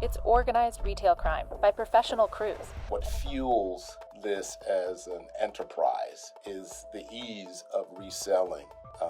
It's organized retail crime by professional crews. What fuels this as an enterprise is the ease of reselling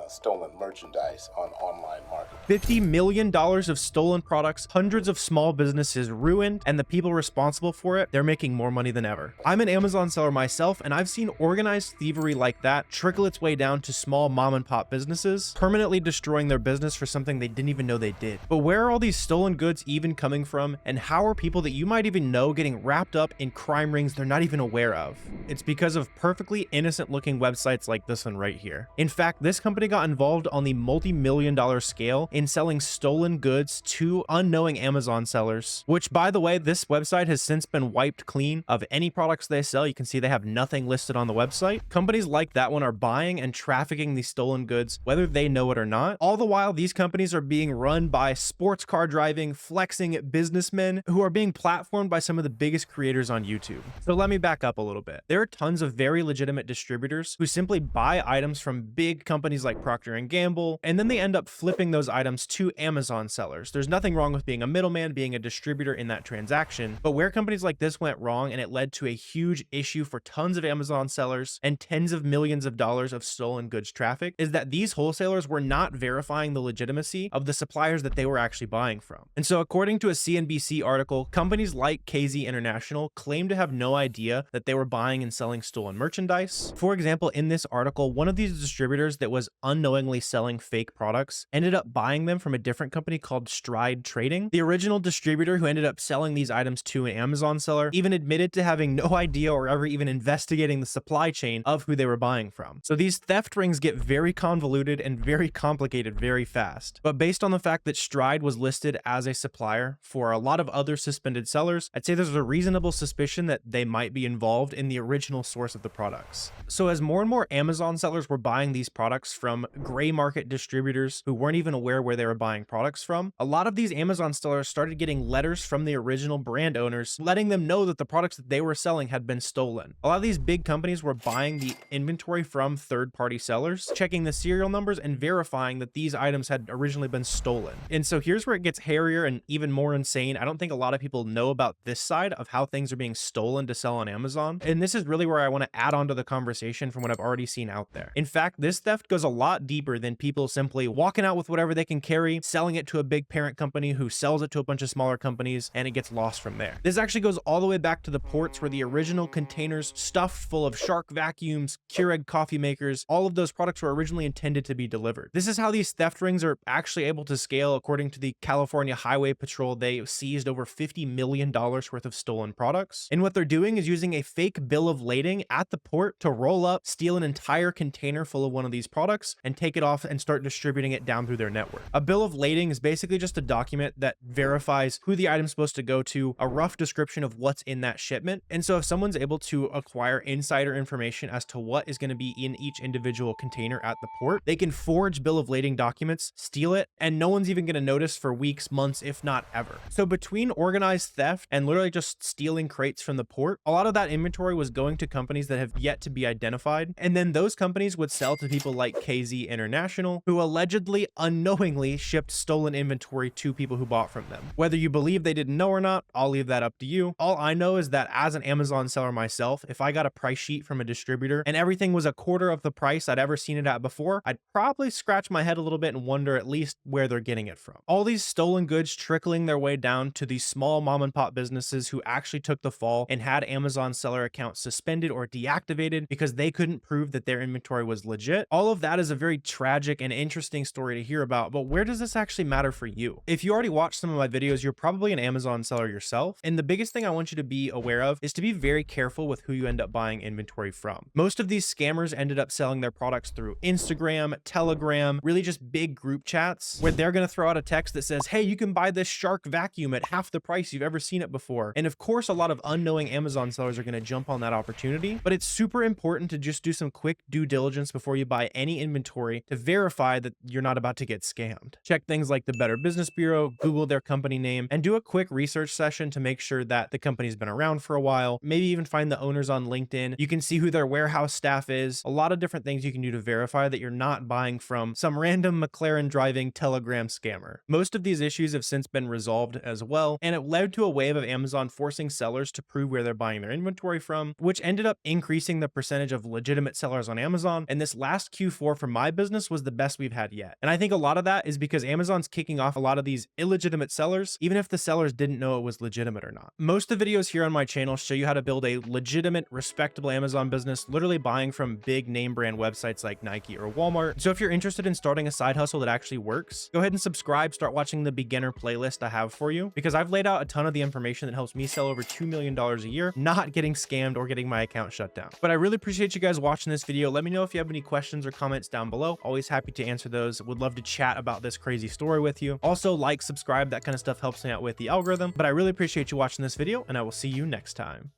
stolen merchandise on online marketing. $50 million of stolen products, hundreds of small businesses ruined, and the people responsible for it, they're making more money than ever. I'm an Amazon seller myself, and I've seen organized thievery like that trickle its way down to small mom and pop businesses, permanently destroying their business for something they didn't even know they did. But where are all these stolen goods even coming from, and how are people that you might even know getting wrapped up in crime rings they're not even aware of? It's because of perfectly innocent looking websites like this one right here. In fact, this company got involved on the multi-million-dollar scale in selling stolen goods to unknowing Amazon sellers, which, by the way, this website has since been wiped clean of any products they sell. You can see they have nothing listed on the website. Companies like that one are buying and trafficking these stolen goods, whether they know it or not. All the while, these companies are being run by sports car driving, flexing businessmen who are being platformed by some of the biggest creators on YouTube. So let me back up a little bit. There are tons of very legitimate distributors who simply buy items from big companies like Procter & Gamble, and then they end up flipping those items to Amazon sellers. There's nothing wrong with being a middleman, being a distributor in that transaction, but where companies like this went wrong and it led to a huge issue for tons of Amazon sellers and tens of millions of dollars of stolen goods traffic is that these wholesalers were not verifying the legitimacy of the suppliers that they were actually buying from. And so according to a CNBC article, companies like KZ International claim to have no idea that they were buying and selling stolen merchandise. For example, in this article, one of these distributors that was unknowingly selling fake products ended up buying them from a different company called Stride Trading. The original distributor who ended up selling these items to an Amazon seller even admitted to having no idea or ever even investigating the supply chain of who they were buying from. So these theft rings get very convoluted and very complicated very fast. But based on the fact that Stride was listed as a supplier for a lot of other suspended sellers, I'd say there's a reasonable suspicion that they might be involved in the original source of the products. So as more and more Amazon sellers were buying these products from gray market distributors who weren't even aware where they were buying products from, a lot of these Amazon sellers started getting letters from the original brand owners letting them know that the products that they were selling had been stolen. A lot of these big companies were buying the inventory from third-party sellers, checking the serial numbers and verifying that these items had originally been stolen. And so here's where it gets hairier and even more insane. I don't think a lot of people know about this side of how things are being stolen to sell on Amazon. And this is really where I want to add on to the conversation from what I've already seen out there. In fact, this theft goes a lot deeper than people simply walking out with whatever they can carry, selling it to a big parent company who sells it to a bunch of smaller companies, and it gets lost from there. This actually goes all the way back to the ports where the original containers stuffed full of Shark vacuums, Keurig coffee makers, all of those products were originally intended to be delivered. This is how these theft rings are actually able to scale. According to the California Highway Patrol, they seized over $50 million worth of stolen products. And what they're doing is using a fake bill of lading at the port to roll up, steal an entire container full of one of these products, and take it off and start distributing it down through their network. A bill of lading is basically just a document that verifies who the item's supposed to go to, a rough description of what's in that shipment. And so if someone's able to acquire insider information as to what is going to be in each individual container at the port, they can forge bill of lading documents, steal it, and no one's even going to notice for weeks, months, if not ever. So between organized theft and literally just stealing crates from the port, a lot of that inventory was going to companies that have yet to be identified. And then those companies would sell to people like KZ International, who allegedly unknowingly shipped stolen inventory to people who bought from them. Whether you believe they didn't know or not, I'll leave that up to you. All I know is that as an Amazon seller myself, if I got a price sheet from a distributor and everything was a quarter of the price I'd ever seen it at before, I'd probably scratch my head a little bit and wonder at least where they're getting it from. All these stolen goods trickling their way down to these small mom and pop businesses who actually took the fall and had Amazon seller accounts suspended or deactivated because they couldn't prove that their inventory was legit. All of that is a very tragic and interesting story to hear about, but where does this actually matter for you? If you already watched some of my videos, you're probably an Amazon seller yourself, and the biggest thing I want you to be aware of is to be very careful with who you end up buying inventory from. Most of these scammers ended up selling their products through Instagram, Telegram, really just big group chats where they're going to throw out a text that says, hey, you can buy this Shark vacuum at half the price you've ever seen it before. And of course, a lot of unknowing Amazon sellers are going to jump on that opportunity, but it's super important to just do some quick due diligence before you buy any inventory inventory to verify that you're not about to get scammed. Check things like the Better Business Bureau, Google their company name, and do a quick research session to make sure that the company's been around for a while. Maybe even find the owners on LinkedIn. You can see who their warehouse staff is. A lot of different things you can do to verify that you're not buying from some random McLaren driving Telegram scammer. Most of these issues have since been resolved as well, and it led to a wave of Amazon forcing sellers to prove where they're buying their inventory from, which ended up increasing the percentage of legitimate sellers on Amazon. And this last Q4 for my business was the best we've had yet. And I think a lot of that is because Amazon's kicking off a lot of these illegitimate sellers, even if the sellers didn't know it was legitimate or not. Most of the videos here on my channel show you how to build a legitimate, respectable Amazon business, literally buying from big name brand websites like Nike or Walmart. So if you're interested in starting a side hustle that actually works, go ahead and subscribe, start watching the beginner playlist I have for you, because I've laid out a ton of the information that helps me sell over $2 million a year, not getting scammed or getting my account shut down. But I really appreciate you guys watching this video. Let me know if you have any questions or comments down below. Always happy to answer those. Would love to chat about this crazy story with you. Also, like, subscribe, that kind of stuff helps me out with the algorithm. But I really appreciate you watching this video, and I will see you next time.